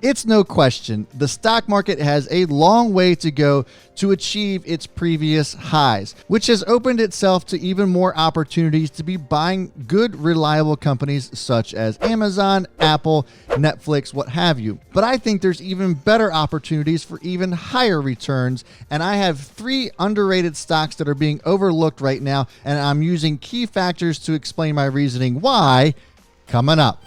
It's no question, the stock market has a long way to go to achieve its previous highs, which has opened itself to even more opportunities to be buying good, reliable companies such as Amazon, Apple, Netflix, what have you. But I think there's even better opportunities for even higher returns, and I have 3 underrated stocks that are being overlooked right now, and I'm using key factors to explain my reasoning why coming up.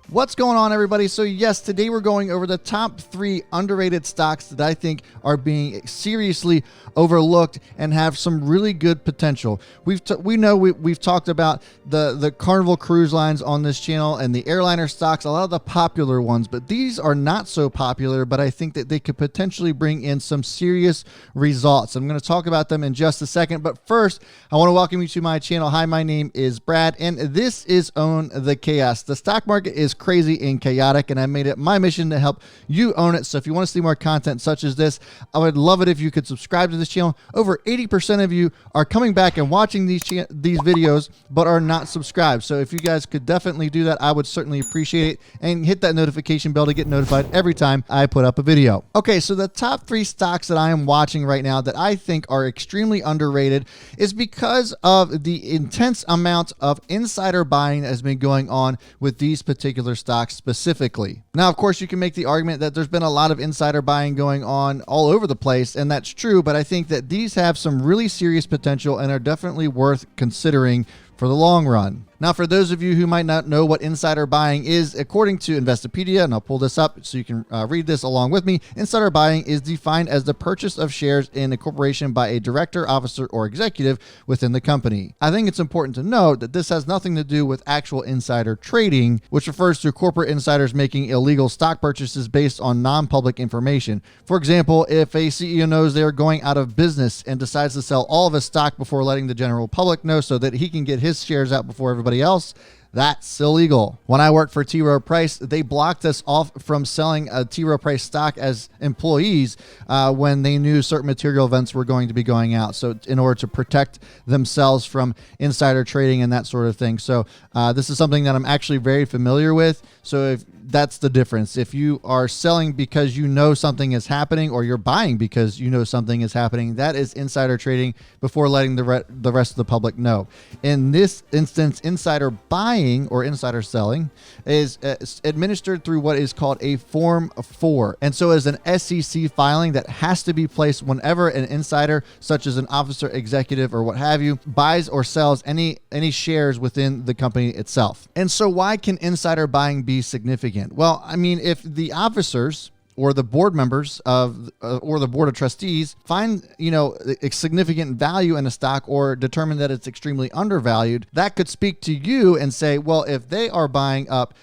What's going on, everybody? So yes, today we're going over the top 3 underrated stocks that I think are being seriously overlooked and have some really good potential. We've talked about the Carnival cruise lines on this channel and the airliner stocks, a lot of the popular ones, but these are not so popular, but I think that they could potentially bring in some serious results. I'm going to talk about them in just a second, but first, I want to welcome you to my channel. Hi, my name is Brad, and this is Own the Chaos. The stock market is crazy and chaotic, and I made it my mission to help you own it. So if you want to see more content such as this, I would love it if you could subscribe to this channel. Over 80% of you are coming back and watching these videos but are not subscribed. So if you guys could definitely do that, I would certainly appreciate it, and hit that notification bell to get notified every time I put up a video. Okay, so the top 3 stocks that I am watching right now that I think are extremely underrated is because of the intense amount of insider buying that has been going on with these particular stocks specifically. Now, of course, you can make the argument that there's been a lot of insider buying going on all over the place, and that's true, but I think that these have some really serious potential and are definitely worth considering for the long run. Now, for those of you who might not know what insider buying is, according to Investopedia, and I'll pull this up so you can read this along with me, insider buying is defined as the purchase of shares in a corporation by a director, officer, or executive within the company. I think it's important to note that this has nothing to do with actual insider trading, which refers to corporate insiders making illegal stock purchases based on non-public information. For example, if a CEO knows they are going out of business and decides to sell all of his stock before letting the general public know so that he can get his shares out before everybody else, that's illegal. When I worked for T. Rowe Price, they blocked us off from selling a T. Rowe Price stock as employees when they knew certain material events were going to be going out. So in order to protect themselves from insider trading and that sort of thing. So this is something that I'm actually very familiar with. So if that's the difference. If you are selling because you know something is happening, or you're buying because you know something is happening, that is insider trading before letting the rest of the public know. In this instance, insider buying or insider selling is administered through what is called a Form 4. And so is an SEC filing that has to be placed whenever an insider, such as an officer, executive, or what have you, buys or sells any shares within the company itself. And so why can insider buying be significant? Well, I mean, if the officers or the board members of or the board of trustees find, a significant value in a stock or determine that it's extremely undervalued, that could speak to you and say, well, if they are buying up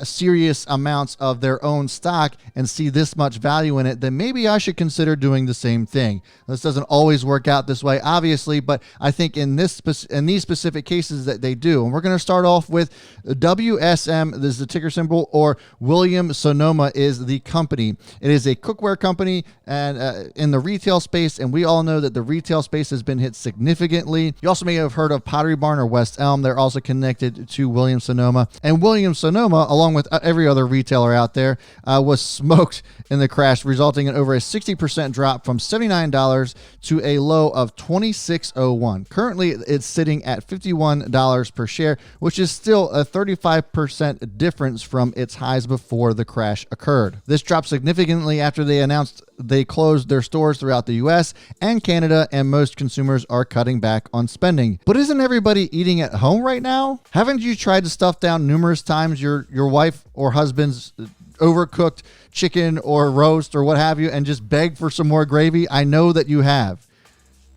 serious amounts of their own stock and see this much value in it, then maybe I should consider doing the same thing. This doesn't always work out this way, obviously, but I think in these specific cases that they do. And we're going to start off with WSM. This is the ticker symbol, or Williams-Sonoma is the company. It is a cookware company and in the retail space, and we all know that the retail space has been hit significantly. You also may have heard of Pottery Barn or West Elm. They're also connected to Williams-Sonoma, and Williams-Sonoma, along with every other retailer out there, was smoked in the crash, resulting in over a 60% drop from $79 to a low of $26.01. Currently, it's sitting at $51 per share, which is still a 35% difference from its highs before the crash occurred. This dropped significantly after they announced they closed their stores throughout the US and Canada, and most consumers are cutting back on spending. But isn't everybody eating at home right now? Haven't you tried to stuff down numerous times your wife or husband's overcooked chicken or roast or what have you and just beg for some more gravy? I know that you have.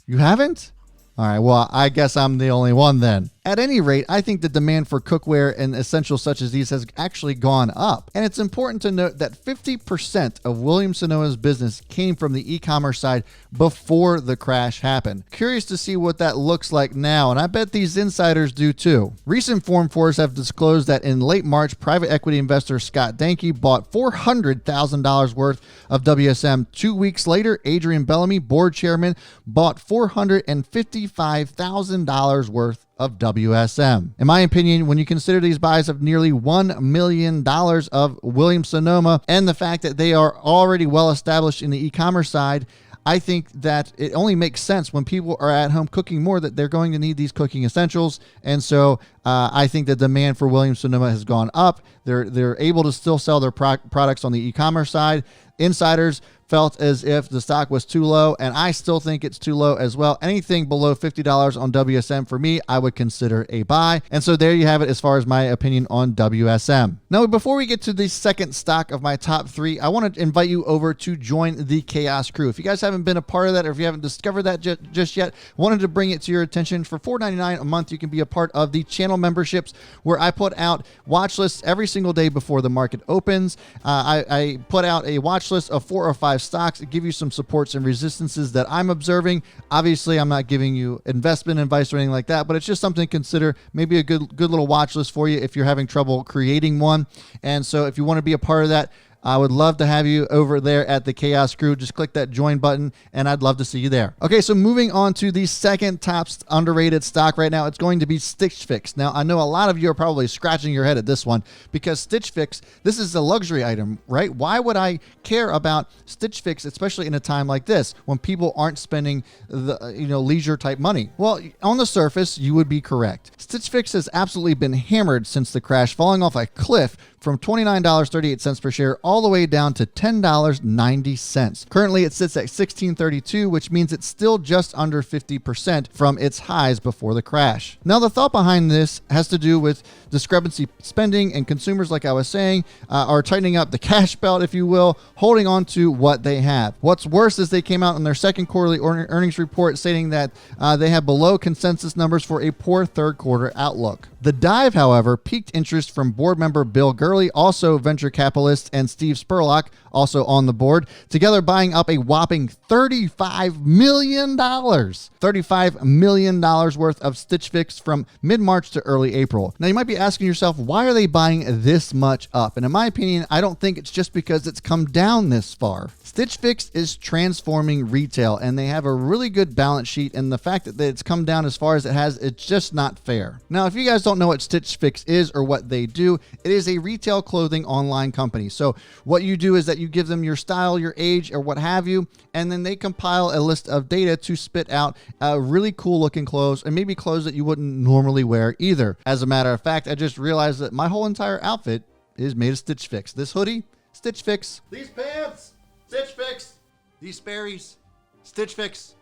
You haven't? All right, well, I guess I'm the only one then. At any rate, I think the demand for cookware and essentials such as these has actually gone up. And it's important to note that 50% of Williams-Sonoma's business came from the e-commerce side before the crash happened. Curious to see what that looks like now, and I bet these insiders do too. Recent Form 4s have disclosed that in late March, private equity investor Scott Dankey bought $400,000 worth of WSM. 2 weeks later, Adrian Bellamy, board chairman, bought $455,000 worth of WSM. In my opinion, when you consider these buys of nearly $1 million of Williams-Sonoma and the fact that they are already well established in the e-commerce side, I think that it only makes sense when people are at home cooking more that they're going to need these cooking essentials. And so I think the demand for Williams-Sonoma has gone up. They're able to still sell their products on the e-commerce side. Insiders felt as if the stock was too low, and I still think it's too low as well. Anything below $50 on WSM for me, I would consider a buy. And so there you have it as far as my opinion on WSM. Now, before we get to the second stock of my top three, I want to invite you over to join the Kaos crew. If you guys haven't been a part of that, or if you haven't discovered that just yet, wanted to bring it to your attention. For $4.99 a month, you can be a part of the channel memberships where I put out watch lists every single day before the market opens. I put out a watch list of 4 or 5 stocks to give you some supports and resistances that I'm observing. Obviously, I'm not giving you investment advice or anything like that, but it's just something to consider, maybe a good little watch list for you if you're having trouble creating one. And so if you want to be a part of that, I would love to have you over there at the Kaos crew. Just click that join button, and I'd love to see you there. Okay, so moving on to the second top underrated stock right now, it's going to be Stitch Fix. Now, I know a lot of you are probably scratching your head at this one because Stitch Fix, this is a luxury item, right? Why would I care about Stitch Fix, especially in a time like this when people aren't spending the leisure type money? Well, on the surface, you would be correct. Stitch Fix has absolutely been hammered since the crash, falling off a cliff from $29.38 per share all the way down to $10.90. Currently, it sits at $16.32, which means it's still just under 50% from its highs before the crash. Now, the thought behind this has to do with discrepancy spending, and consumers, like I was saying, are tightening up the cash belt, if you will, holding on to what they have. What's worse is they came out in their second quarterly earnings report stating that they have below consensus numbers for a poor third quarter outlook. The dive, however, piqued interest from board member Bill Gurley, also venture capitalist, and Steve Spurlock, also on the board, together buying up a whopping $35 million. $35 million worth of Stitch Fix from mid-March to early April. Now, you might be asking yourself, why are they buying this much up? And in my opinion, I don't think it's just because it's come down this far. Stitch Fix is transforming retail, and they have a really good balance sheet, and the fact that it's come down as far as it has, it's just not fair. Now, if you guys don't know what Stitch Fix is or what they do, it is a retail clothing online company. So what you do is that you give them your style, your age, or what have you, and then they compile a list of data to spit out really cool looking clothes, and maybe clothes that you wouldn't normally wear either. As a matter of fact, I just realized that my whole entire outfit is made of Stitch Fix. This hoodie, Stitch Fix. These pants, Stitch Fix. These Sperry's, Stitch Fix.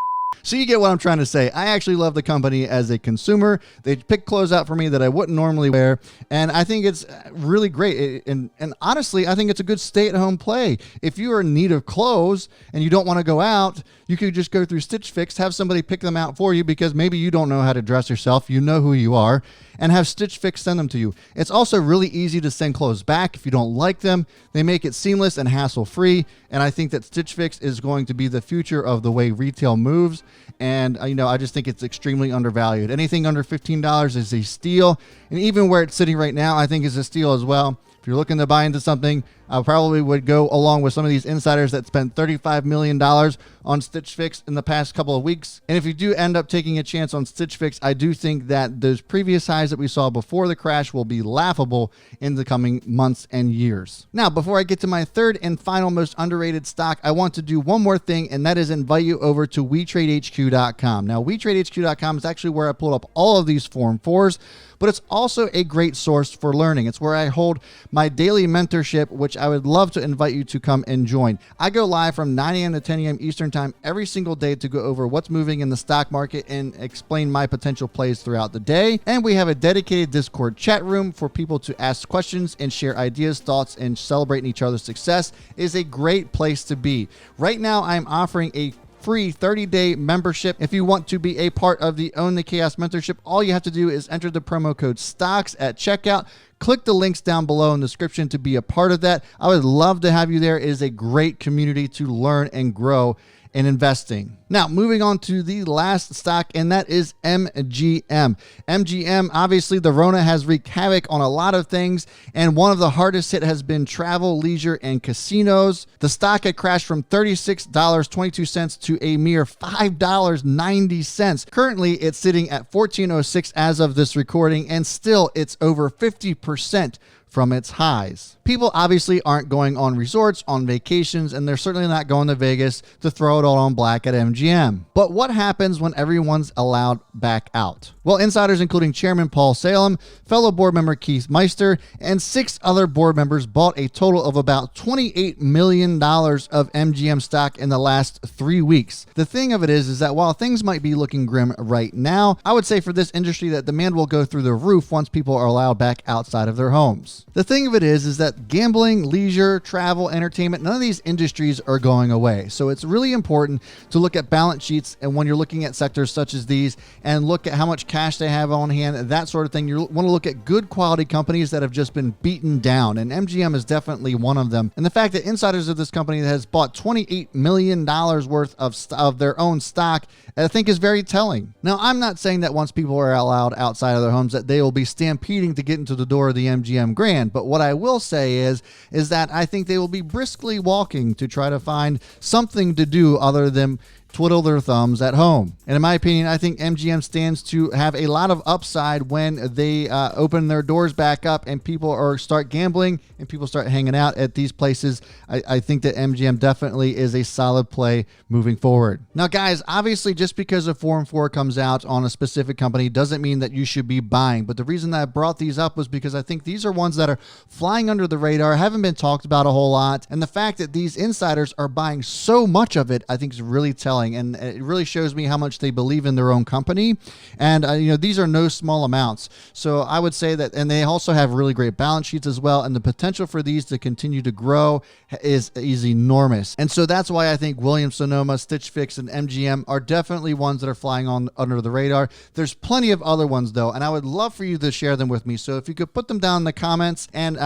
So you get what I'm trying to say. I actually love the company as a consumer. They pick clothes out for me that I wouldn't normally wear, and I think it's really great. And honestly, I think it's a good stay-at-home play. If you are in need of clothes and you don't want to go out, you could just go through Stitch Fix, have somebody pick them out for you because maybe you don't know how to dress yourself. You know who you are, and have Stitch Fix send them to you. It's also really easy to send clothes back if you don't like them. They make it seamless and hassle-free, and I think that Stitch Fix is going to be the future of the way retail moves. And, I just think it's extremely undervalued. Anything under $15 is a steal. And even where it's sitting right now, I think is a steal as well. If you're looking to buy into something, I probably would go along with some of these insiders that spent $35 million on Stitch Fix in the past couple of weeks. And if you do end up taking a chance on Stitch Fix, I do think that those previous highs that we saw before the crash will be laughable in the coming months and years. Now, before I get to my third and final most underrated stock, I want to do one more thing, and that is invite you over to WeTradeHQ.com. Now, WeTradeHQ.com is actually where I pulled up all of these Form 4s, but it's also a great source for learning. It's where I hold my daily mentorship, which I would love to invite you to come and join. I go live from 9 a.m. to 10 a.m. Eastern Time every single day to go over what's moving in the stock market and explain my potential plays throughout the day. And we have a dedicated Discord chat room for people to ask questions and share ideas, thoughts, and celebrate each other's success. It is a great place to be. Right now, I'm offering a free 30-day membership. If you want to be a part of the Own the Chaos mentorship, all you have to do is enter the promo code STOCKS at checkout. Click the links down below in the description to be a part of that. I would love to have you there. It is a great community to learn and grow in investing. Now, moving on to the last stock, and that is MGM. MGM, obviously, the Rona has wreaked havoc on a lot of things, and one of the hardest hit has been travel, leisure, and casinos. The stock had crashed from $36.22 to a mere $5.90. Currently, it's sitting at $14.06 as of this recording, and still, it's over 50% from its highs. People obviously aren't going on resorts, on vacations, and they're certainly not going to Vegas to throw it all on black at MGM. But what happens when everyone's allowed back out? Well, insiders including Chairman Paul Salem, fellow board member Keith Meister, and 6 other board members bought a total of about $28 million of MGM stock in the last 3 weeks. The thing of it is that while things might be looking grim right now, I would say for this industry that demand will go through the roof once people are allowed back outside of their homes. The thing of it is that gambling, leisure, travel, entertainment, none of these industries are going away. So it's really important to look at balance sheets, and when you're looking at sectors such as these, and look at how much cash they have on hand, that sort of thing. You want to look at good quality companies that have just been beaten down, and MGM is definitely one of them. And the fact that insiders of this company has bought $28 million worth of their own stock, I think is very telling. Now, I'm not saying that once people are allowed outside of their homes that they will be stampeding to get into the door of the MGM Grand, but what I will say is that I think they will be briskly walking to try to find something to do other than twiddle their thumbs at home. And in my opinion, I think MGM stands to have a lot of upside when they open their doors back up and people start gambling and people start hanging out at these places. I think that MGM definitely is a solid play moving forward. Now, guys, obviously just because a Form 4 comes out on a specific company doesn't mean that you should be buying. But the reason that I brought these up was because I think these are ones that are flying under the radar, haven't been talked about a whole lot. And the fact that these insiders are buying so much of it, I think is really telling. And it really shows me how much they believe in their own company. And, these are no small amounts. So I would say that, and they also have really great balance sheets as well. And the potential for these to continue to grow is enormous. And so that's why I think Williams-Sonoma, Stitch Fix, and MGM are definitely ones that are flying on under the radar. There's plenty of other ones though, and I would love for you to share them with me. So if you could put them down in the comments and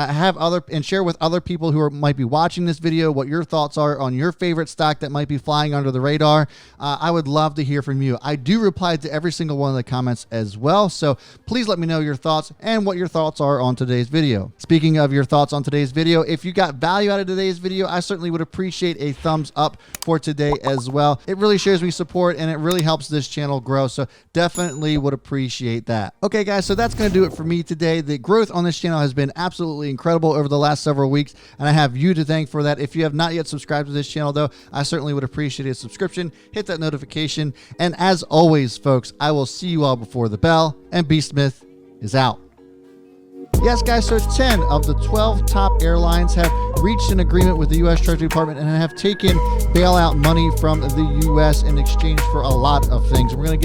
share with other people who might be watching this video what your thoughts are on your favorite stock that might be flying under the radar. I would love to hear from you. I do reply to every single one of the comments as well, so please let me know your thoughts and what your thoughts are on today's video. Speaking of your thoughts on today's video, if you got value out of today's video, I certainly would appreciate a thumbs up for today as well. It really shows me support and it really helps this channel grow, so definitely would appreciate that. Okay, guys, so that's going to do it for me today. The growth on this channel has been absolutely incredible over the last several weeks, and I have you to thank for that. If you have not yet subscribed to this channel, though, I certainly would appreciate a subscription. Hit that notification, and as always, folks, I will see you all before the bell, and B Smith is out. Yes, guys, so 10 of the 12 top airlines have reached an agreement with the U.S. Treasury Department and have taken bailout money from the U.S. in exchange for a lot of things. We're going to get